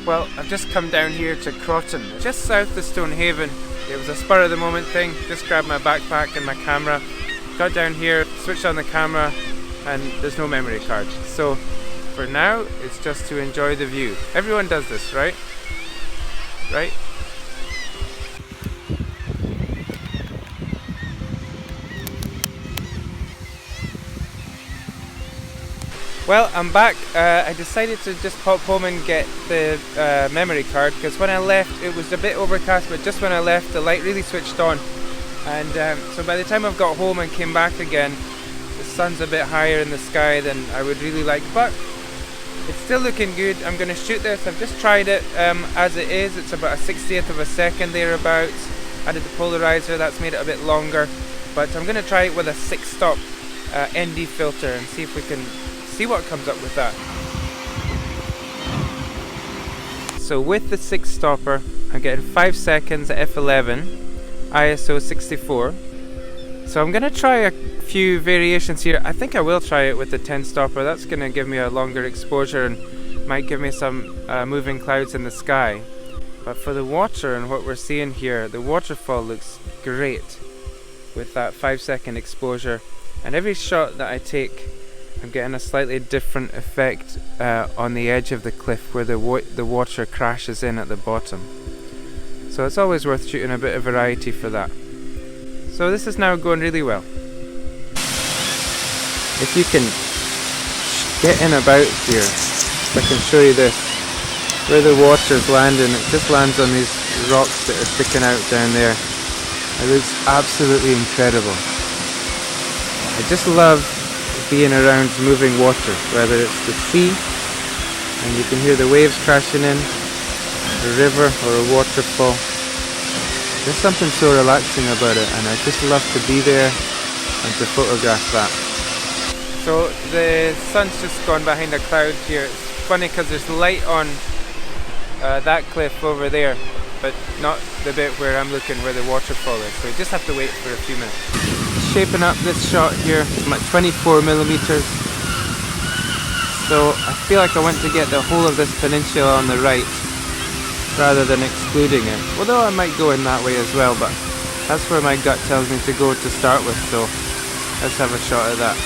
Well, I've just come down here to Crawton, just south of Stonehaven. It was a spur of the moment thing, just grabbed my backpack and my camera, got down here, switched on the camera, and there's no memory card. So for now, it's just to enjoy the view. Everyone does this, right? Right? Well, I'm back. I decided to just pop home and get the memory card because when I left it was a bit overcast, but just when I left the light really switched on, and so by the time I've got home and came back again, the sun's a bit higher in the sky than I would really like, but it's still looking good. I'm going to shoot this. I've just tried it as it is. It's about a 60th of a second thereabouts. Added the polarizer, that's made it a bit longer, but I'm going to try it with a 6-stop ND filter and see if we can see what comes up with that. So with the 6-stopper, I'm getting 5 seconds at f11, ISO 64. So I'm going to try a few variations here. I think I will try it with the 10-stopper. That's going to give me a longer exposure and might give me some moving clouds in the sky. But for the water and what we're seeing here, the waterfall looks great with that 5-second exposure. And every shot that I take, I'm getting a slightly different effect on the edge of the cliff where the water crashes in at the bottom. So it's always worth shooting a bit of variety for that. So this is now going really well. If you can get in about here, if I can show you this, where the water's landing, it just lands on these rocks that are sticking out down there. It looks absolutely incredible. I just love being around moving water, whether it's the sea and you can hear the waves crashing in, a river or a waterfall. There's something so relaxing about it, and I just love to be there and to photograph that. So the sun's just gone behind a cloud here. It's funny because there's light on that cliff over there, but not the bit where I'm looking where the waterfall is, so you just have to wait for a few minutes. Shaping up this shot here. I'm at 24mm, so I feel like I want to get the whole of this peninsula on the right rather than excluding it, although I might go in that way as well, but that's where my gut tells me to go to start with, so let's have a shot of that.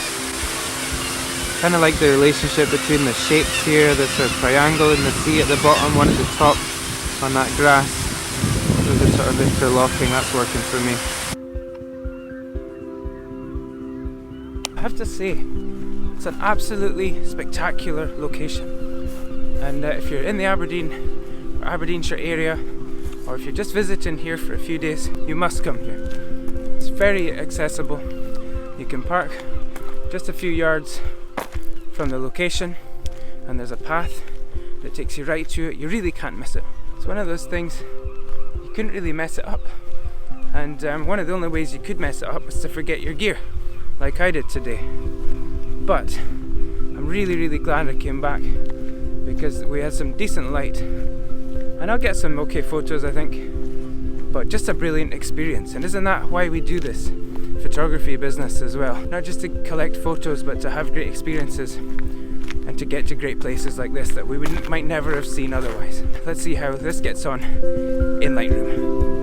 Kind of like the relationship between the shapes here. There's a triangle in the sea at the bottom, one at the top on that grass. Those are sort of interlocking. That's working for me. I have to say, it's an absolutely spectacular location, and if you're in the Aberdeenshire area, or if you're just visiting here for a few days, you must come here. It's very accessible. You can park just a few yards from the location and there's a path that takes you right to it. You really can't miss it. It's one of those things, you couldn't really mess it up, and one of the only ways you could mess it up was to forget your gear, like I did today. But I'm really glad I came back because we had some decent light, and I'll get some okay photos I think, but just a brilliant experience. And isn't that why we do this photography business as well? Not just to collect photos, but to have great experiences and to get to great places like this that we might never have seen otherwise. Let's see how this gets on in Lightroom.